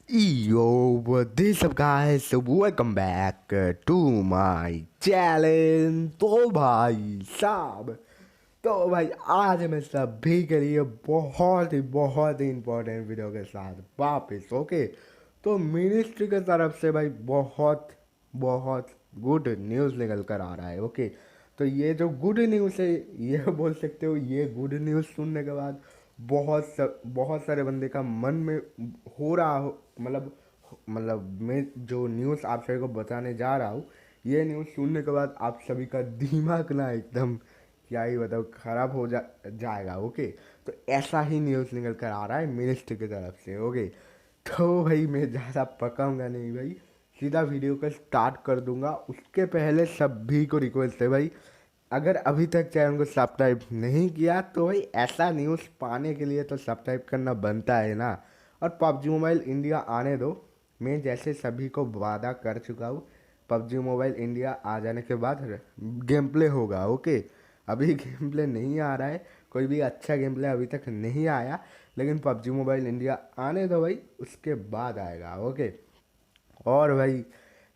Yo, what is up guys? So welcome back to my channel। तो भाई साहब, तो भाई आज मैं सभी के लिए बहुत ही इम्पोर्टेंट वीडियो के साथ वापस। ओके, तो मिनिस्ट्री की तरफ से भाई बहुत बहुत गुड न्यूज़ निकल कर आ रहा है। ओके, तो ये जो गुड न्यूज़ है, ये बोल सकते हो, ये गुड न्यूज़ सुनने के बाद बहुत सारे बंदे का मन में हो रहा हो, मतलब मैं जो न्यूज़ आप सभी को बताने जा रहा हूँ, ये न्यूज़ सुनने के बाद आप सभी का दिमाग ना एकदम क्या ही बताओ ख़राब हो जाएगा। ओके, तो ऐसा ही न्यूज़ निकल कर आ रहा है मिनिस्ट्री की तरफ से। ओके, तो भाई मैं ज़्यादा पकाऊंगा नहीं भाई, सीधा वीडियो को स्टार्ट कर दूंगा। उसके पहले सभी को रिक्वेस्ट है भाई, अगर अभी तक चैनल को सब्सक्राइब नहीं किया तो भाई ऐसा न्यूज़ पाने के लिए तो सब्सक्राइब करना बनता है ना। और पबजी मोबाइल इंडिया आने दो, मैं जैसे सभी को वादा कर चुका हूँ, पबजी मोबाइल इंडिया आ जाने के बाद गेम प्ले होगा। ओके, अभी गेम प्ले नहीं आ रहा है, कोई भी अच्छा गेम प्ले अभी तक नहीं आया, लेकिन पबजी मोबाइल इंडिया आने दो भाई, उसके बाद आएगा। ओके, और भाई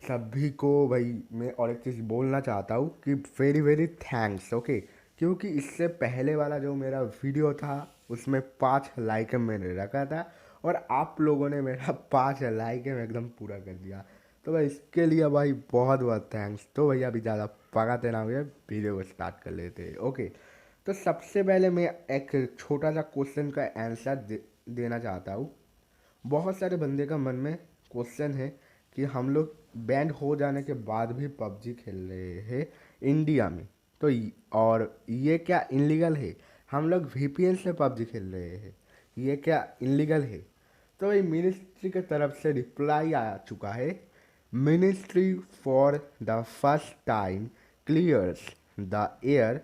सभी को भाई मैं और एक चीज़ बोलना चाहता हूँ कि वेरी वेरी थैंक्स। ओके, क्योंकि इससे पहले वाला जो मेरा वीडियो था उसमें 5 लाइक मैंने रखा था, और आप लोगों ने मेरा 5 लाइक में एकदम पूरा कर दिया। तो भाई इसके लिए भाई बहुत बहुत थैंक्स। तो भैया अभी ज़्यादा पकाते ना हुए, वीडियो को स्टार्ट कर लेते हैं। ओके, तो सबसे पहले मैं एक छोटा सा क्वेश्चन का आंसर देना चाहता हूँ। बहुत सारे बंदे का मन में क्वेश्चन है कि हम लोग बैंड हो जाने के बाद भी पबजी खेल रहे हैं इंडिया में, तो और ये क्या इनलीगल है? हम लोग वीपीएन से पबजी खेल रहे हैं, ये क्या इनलीगल है? तो भाई मिनिस्ट्री की तरफ से रिप्लाई आ चुका है। Ministry for the first time clears the air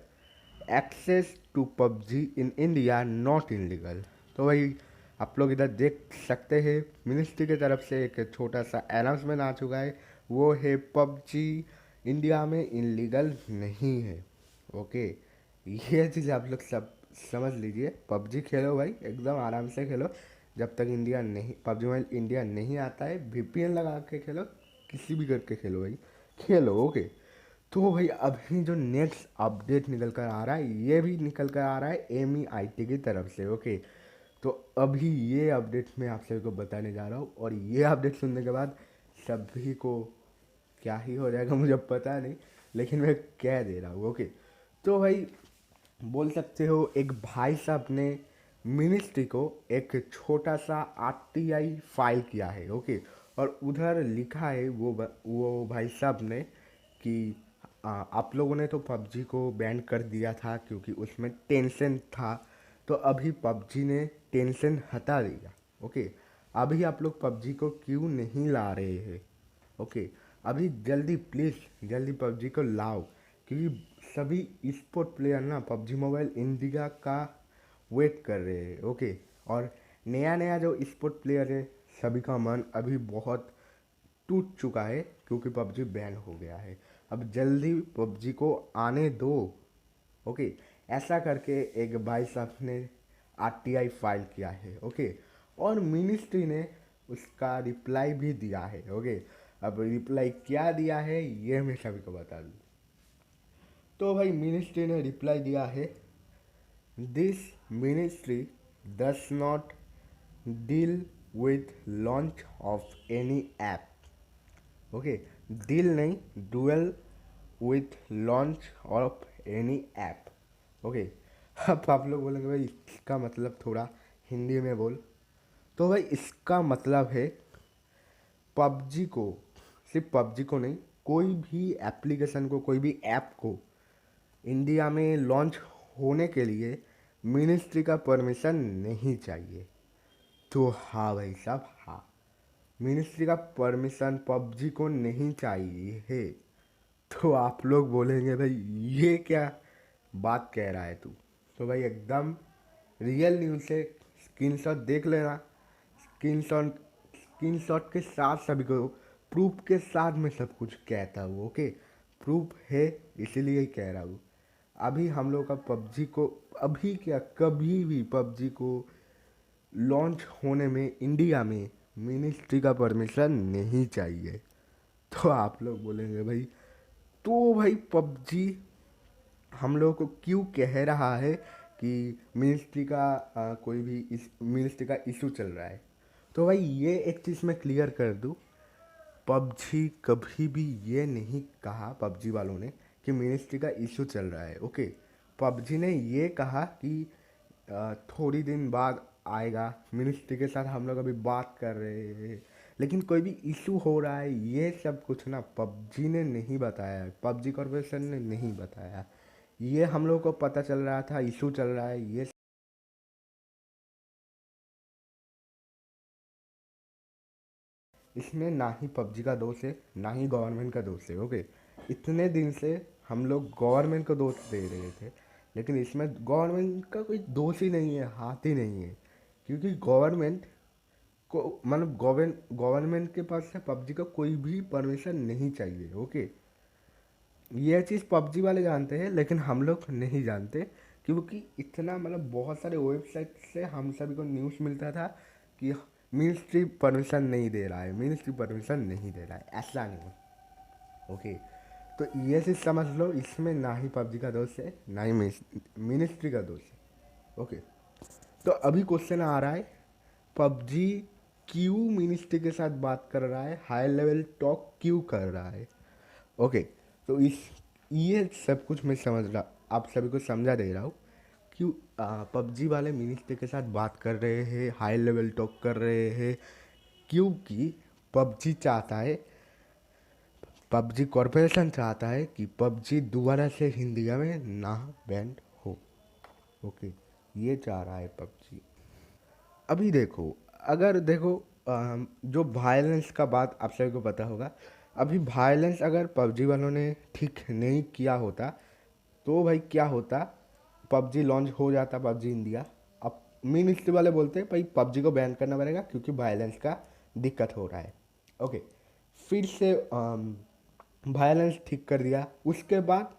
access to PUBG in India not illegal. तो भाई आप लोग इधर देख सकते हैं, मिनिस्ट्री की तरफ से एक छोटा सा अनाउंसमेंट आ चुका है, वो है पबजी इंडिया में इनलीगल नहीं है। ओके, ये चीज़ आप लोग सब समझ लीजिए। पबजी खेलो भाई, एकदम आराम से खेलो, जब तक इंडिया नहीं, पबजी मोबाइल इंडिया नहीं आता है, वीपीएन लगा के खेलो, किसी भी करके खेलो भाई, खेलो। ओके, तो भाई अभी जो नेक्स्ट अपडेट निकल कर आ रहा है, ये भी निकल कर आ रहा है MEIT की तरफ से। ओके, तो अभी ये अपडेट मैं आप सभी को बताने जा रहा हूँ, और ये अपडेट सुनने के बाद सभी को क्या ही हो जाएगा मुझे पता नहीं, लेकिन मैं कह दे रहा हूँ। ओके, तो भाई बोल सकते हो एक भाई साहब ने मिनिस्ट्री को एक छोटा सा RTI फाइल किया है। ओके, और उधर लिखा है वो भाई साहब ने कि आप लोगों ने तो पबजी को बैन कर दिया था क्योंकि उसमें टेंशन था, तो अभी पबजी ने टेंशन हटा दिया। ओके, अभी आप लोग पबजी को क्यों नहीं ला रहे हैं? ओके, अभी जल्दी प्लीज़ जल्दी पबजी को लाओ, क्योंकि सभी स्पोर्ट प्लेयर ना पबजी मोबाइल इंडिया का वेट कर रहे हैं। ओके, और नया नया जो स्पोर्ट प्लेयर है, सभी का मन अभी बहुत टूट चुका है क्योंकि पबजी बैन हो गया है। अब जल्दी पबजी को आने दो। ओके, ऐसा करके एक भाई साहब ने RTI फाइल किया है। ओके, और मिनिस्ट्री ने उसका रिप्लाई भी दिया है। ओके, अब रिप्लाई क्या दिया है ये मैं सभी को बता दूँ। तो भाई मिनिस्ट्री ने रिप्लाई दिया है, this ministry does not deal with launch of any app. Okay, deal नहीं, duel with launch of any app. Okay, अब आप लोग बोलेंगे भाई इसका मतलब थोड़ा हिंदी में बोल। तो भाई इसका मतलब है पबजी को, सिर्फ पबजी को नहीं, कोई भी एप्लीकेशन को, कोई भी ऐप को इंडिया में लॉन्च होने के लिए मिनिस्ट्री का परमिशन नहीं चाहिए। तो हाँ भाई साहब, हाँ, मिनिस्ट्री का परमिशन पबजी को नहीं चाहिए है। तो आप लोग बोलेंगे भाई ये क्या बात कह रहा है तू? तो भाई एकदम रियल न्यूज़ है, स्क्रीनशॉट देख लेना। स्क्रीनशॉट के साथ सभी को प्रूफ के साथ मैं सब कुछ कहता हूँ। ओके, प्रूफ है इसीलिए ही कह रहा हूँ। अभी हम लोग का पबजी को, अभी क्या कभी भी पबजी को लॉन्च होने में इंडिया में मिनिस्ट्री का परमिशन नहीं चाहिए। तो आप लोग बोलेंगे भाई, तो भाई पबजी हम लोगों को क्यों कह रहा है कि मिनिस्ट्री का कोई भी इस मिनिस्ट्री का इशू चल रहा है। तो भाई ये एक चीज़ मैं क्लियर कर दूँ, पबजी कभी भी ये नहीं कहा पबजी वालों ने कि मिनिस्ट्री का इशू चल रहा है। ओके, पबजी ने ये कहा कि थोड़ी दिन बाद आएगा, मिनिस्ट्री के साथ हम लोग अभी बात कर रहे हैं, लेकिन कोई भी इशू हो रहा है ये सब कुछ ना पबजी ने नहीं बताया है, पबजी कॉर्पोरेशन ने नहीं बताया। ये हम लोग को पता चल रहा था इशू चल रहा है, ये इसमें ना ही पबजी का दोष है ना ही गवर्नमेंट का दोष है। ओके, इतने दिन से हम लोग गवर्नमेंट को दोष दे रहे थे, लेकिन इसमें गवर्नमेंट का कोई दोष ही नहीं है, हाथ ही नहीं है, क्योंकि गवर्नमेंट को मतलब गवर्नमेंट के पास से पबजी का कोई भी परमिशन नहीं चाहिए। ओके, ये चीज़ पबजी वाले जानते हैं लेकिन हम लोग नहीं जानते, क्योंकि इतना मतलब बहुत सारे वेबसाइट से हम सभी को न्यूज़ मिलता था कि मिनिस्ट्री परमिशन नहीं दे रहा है, मिनिस्ट्री परमिशन नहीं दे रहा है, ऐसा नहीं है। ओके, तो ये चीज़ समझ लो, इसमें ना ही पबजी का दोष है ना ही मिनिस्ट्री का दोष है। ओके, तो अभी क्वेश्चन आ रहा है, पबजी क्यों मिनिस्ट्री के साथ बात कर रहा है, हाई लेवल टॉक क्यों कर रहा है। ओके, तो इस ये सब कुछ मैं समझ रहा, आप सभी को समझा दे रहा हूँ क्यों पबजी वाले मिनिस्टर के साथ बात कर रहे हैं, हाई लेवल टॉक कर रहे हैं, क्योंकि पबजी चाहता है, पबजी कॉरपोरेशन चाहता है कि पबजी दोबारा से हिंदी में ना बैंड हो। ओके, ये चाह रहा है पबजी। अभी देखो, अगर देखो जो वायलेंस का बात आप सभी को पता होगा, अभी वायलेंस अगर पबजी वालों ने ठीक नहीं किया होता तो भाई क्या होता, पबजी लॉन्च हो जाता, पबजी इंडिया। अब मिनिस्ट्री वाले बोलते हैं भाई पबजी को बैन करना पड़ेगा क्योंकि वायलेंस का दिक्कत हो रहा है। ओके, फिर से वायलेंस ठीक कर दिया, उसके बाद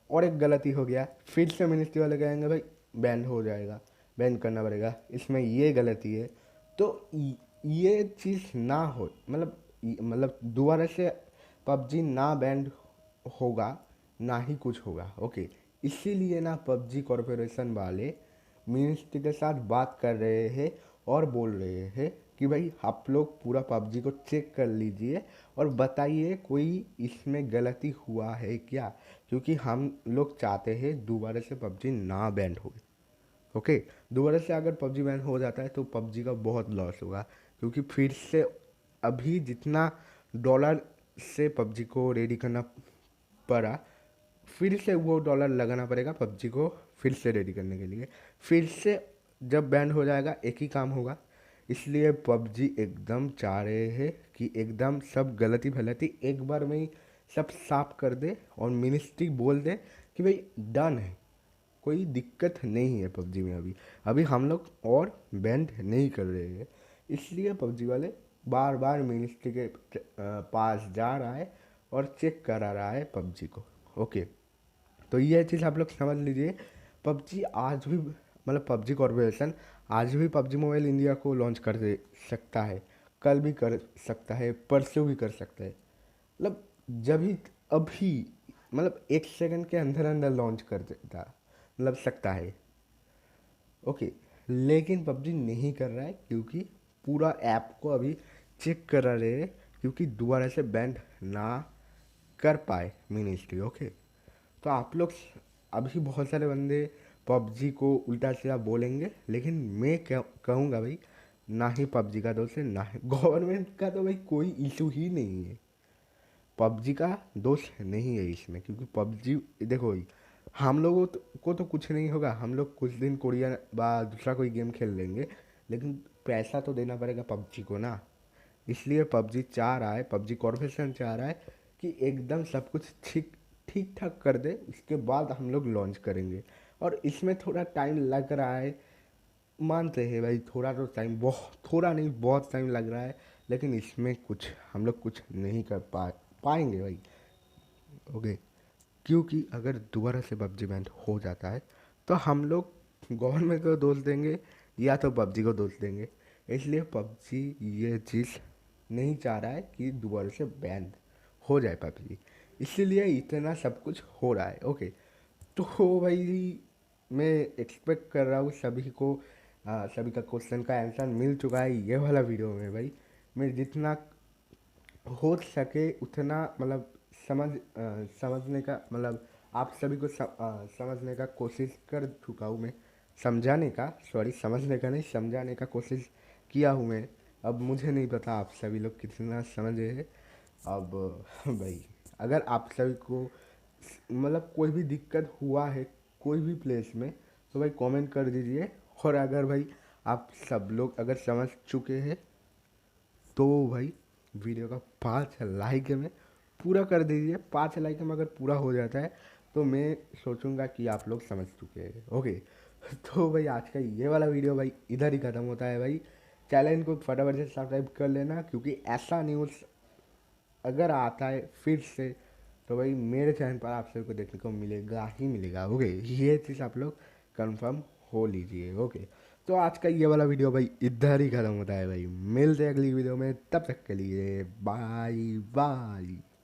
और एक गलती हो गया, फिर से मिनिस्ट्री वाले कहेंगे भाई बैन हो जाएगा, बैन करना पड़ेगा, इसमें ये गलती है। तो ये चीज़ ना हो, मतलब दोबारा से पबजी ना बैन होगा ना ही कुछ होगा। ओके, इसीलिए ना पबजी कॉरपोरेशन वाले मिनिस्ट्री के साथ बात कर रहे हैं और बोल रहे हैं कि भाई आप लोग पूरा पबजी को चेक कर लीजिए और बताइए कोई इसमें गलती हुआ है क्या, क्योंकि हम लोग चाहते हैं दोबारा से पबजी ना बैन हो। ओके, दोबारा से अगर पबजी बैन हो जाता है तो पबजी का बहुत लॉस होगा, क्योंकि फिर से अभी जितना डॉलर से पबजी को रेडी करना पड़ा, फिर से वो डॉलर लगाना पड़ेगा पबजी को फिर से रेडी करने के लिए। फिर से जब बैंड हो जाएगा एक ही काम होगा, इसलिए पबजी एकदम चाह रहे हैं कि एकदम सब गलती फलती एक बार में ही सब साफ कर दे और मिनिस्ट्री बोल दे कि भाई डन है, कोई दिक्कत नहीं है पबजी में। अभी अभी हम लोग और बैंड नहीं कर रहे हैं, इसलिए पबजी वाले बार बार मिनिस्ट्री के पास जा रहा है और चेक करा रहा है पबजी को। ओके, तो ये चीज़ आप लोग समझ लीजिए, पबजी आज भी मतलब पबजी कॉर्पोरेशन आज भी पबजी मोबाइल इंडिया को लॉन्च कर दे सकता है, कल भी कर सकता है, परसों भी कर सकता है, मतलब जब ही अभी मतलब एक सेकंड के अंदर अंदर लॉन्च कर देता, मतलब सकता है। ओके, लेकिन पबजी नहीं कर रहा है क्योंकि पूरा ऐप को अभी चेक करा रहे हैं, क्योंकि दोबारा से बैंड ना कर पाए मिनिस्ट्री। ओके, तो आप लोग अभी बहुत सारे बंदे पबजी को उल्टा सीधा बोलेंगे, लेकिन मैं क्या कहूँगा भाई, ना ही पबजी का दोष है ना ही गवर्नमेंट का, तो भाई कोई इशू ही नहीं है, पबजी का दोष नहीं है इसमें, क्योंकि पबजी देखो भाई, हम लोगों को तो कुछ नहीं होगा, हम लोग कुछ दिन कोरिया बा दूसरा कोई गेम खेल लेंगे, लेकिन पैसा तो देना पड़ेगा पबजी को ना। इसलिए पबजी चाह रहा है, पबजी कॉर्पोरेशन चाह रहा है कि एकदम सब कुछ ठीक ठीक ठाक कर दे, उसके बाद हम लोग लॉन्च करेंगे। और इसमें थोड़ा टाइम लग रहा है, मानते हैं भाई, थोड़ा तो टाइम, बहुत थोड़ा नहीं बहुत टाइम लग रहा है, लेकिन इसमें कुछ हम लोग कुछ नहीं कर पाएंगे भाई। ओके, क्योंकि अगर दोबारा से पबजी बैन हो जाता है तो हम लोग गवर्नमेंट को दोष देंगे या तो पबजी को दोष देंगे, इसलिए पबजी ये चीज़ नहीं चाह रहा है कि दोबारा से बैन हो जाए पबजी, इसीलिए इतना सब कुछ हो रहा है। ओके, तो भाई मैं एक्सपेक्ट कर रहा हूँ सभी को सभी का क्वेश्चन का आंसर मिल चुका है ये वाला वीडियो में। भाई मैं जितना हो सके उतना मतलब समझने का मतलब आप सभी को समझने का कोशिश कर चुका हूँ मैं, समझाने का, सॉरी समझने का नहीं, समझाने का कोशिश किया हूँ मैं। अब मुझे नहीं पता आप सभी लोग कितना समझे हैं। अब भाई अगर आप सभी को मतलब कोई भी दिक्कत हुआ है कोई भी प्लेस में तो भाई कमेंट कर दीजिए। और अगर भाई आप सब लोग अगर समझ चुके हैं तो भाई वीडियो का 5 लाइक में पूरा कर दीजिए। 5 लाइक में अगर पूरा हो जाता है तो मैं सोचूंगा कि आप लोग समझ चुके हैं। ओके, तो भाई आज का ये वाला वीडियो भाई इधर ही ख़त्म होता है। भाई चैनल को फटाफट से सब्सक्राइब कर लेना, क्योंकि ऐसा न्यूज़ अगर आता है फिर से तो भाई मेरे चैनल पर आप सबको देखने को मिलेगा ही मिलेगा। ओके, ये चीज़ आप लोग कंफर्म हो लीजिए। ओके, तो आज का ये वाला वीडियो भाई इधर ही ख़त्म होता है। भाई मिलते हैं अगली वीडियो में, तब तक के लिए बाय बाय।